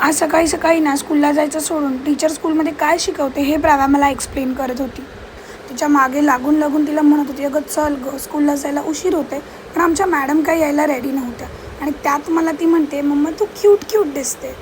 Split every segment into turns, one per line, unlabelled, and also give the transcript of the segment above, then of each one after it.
आज सकाळी सकाळी ना स्कूलला जायचं सोडून टीचर स्कूलमध्ये काय शिकवते हे प्राव्या मला एक्सप्लेन करत होती. तिच्या मागे लागून लागून तिला म्हणत होती, अगं चल गं, स्कूलला जायला उशीर होते. पण आमच्या मॅडम काही यायला रेडी नव्हत्या आणि त्यात मला ती म्हणते, मम्मा तू क्यूट क्यूट दिसते.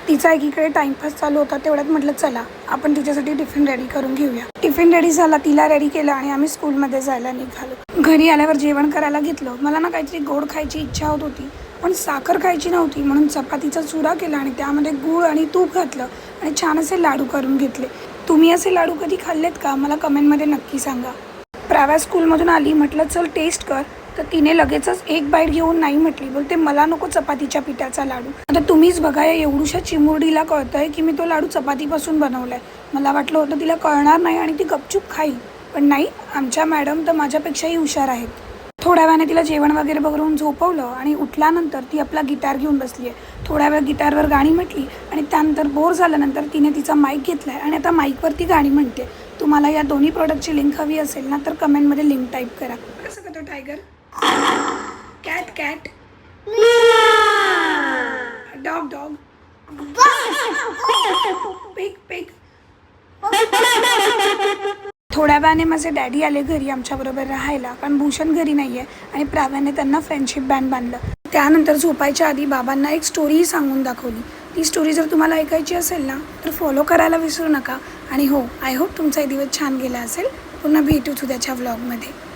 तिचा एकीकडे टाइमपास चालू होता. तेवढ्यात म्हटलं चला आपण तिच्यासाठी टिफिन रेडी करून घेऊया. टिफिन रेडी झाला, तिला रेडी केलं आणि आम्ही स्कूलमध्ये जायला निघालो. घरी आल्यावर जेवण करायला घेतलं. मला ना काहीतरी गोड खायची इच्छा होत होती, पण साखर खायची नव्हती. म्हणून चपातीचा चुरा केला आणि त्यामध्ये गूळ आणि तूप घातलं आणि छान असे लाडू करून घेतले. तुम्ही असे लाडू कधी खाल्लेत का? मला कमेंटमध्ये नक्की सांगा. प्राव्या स्कूलमधून आली, म्हटलं चल टेस्ट कर. तर तिने लगेचच एक बाईट घेऊन नाही म्हटली. बोलते मला नको चपातीच्या पिठाचा लाडू. आता तुम्हीच बघा, या एवढूशा चिमुरडीला कळतंय की मी तो लाडू चपातीपासून बनवलाय. मला वाटलं होतं तिला कळणार नाही आणि ती गपचूप खाईल, पण नाही, आमच्या मॅडम तर माझ्यापेक्षाही हुशार आहेत. थोड्या वेळाने तिला जेवण वगैरे बघून झोपवलं आणि उठल्यानंतर ती आपला गिटार घेऊन बसली आहे. थोड्या वेळ गिटारवर गाणी म्हटली आणि त्यानंतर बोर झाल्यानंतर तिने तिचा माईक घेतला आहे आणि आता माईकवरती गाणी म्हणते. तुम्हाला या दोन्ही प्रोडक्टची लिंक हवी असेल ना तर कमेंटमध्ये लिंक टाईप करा. कसं करतो tiger? Cat cat, dog dog, pig pig. थोड्या वेळाने माझे डॅडी आले घरी आमच्याबरोबर राहायला, कारण भूषण घरी नाही आहे आणि प्राव्याने त्यांना फ्रेंडशिप बँड बांधलं. त्यानंतर झोपायच्या आधी बाबांना एक स्टोरीही सांगून दाखवली. ती स्टोरी जर तुम्हाला ऐकायची असेल ना तर फॉलो करायला विसरू नका. आणि हो, आय होप तुमचा दिवस छान गेला असेल. पुन्हा भेटूच उद्याच्या व्लॉगमध्ये.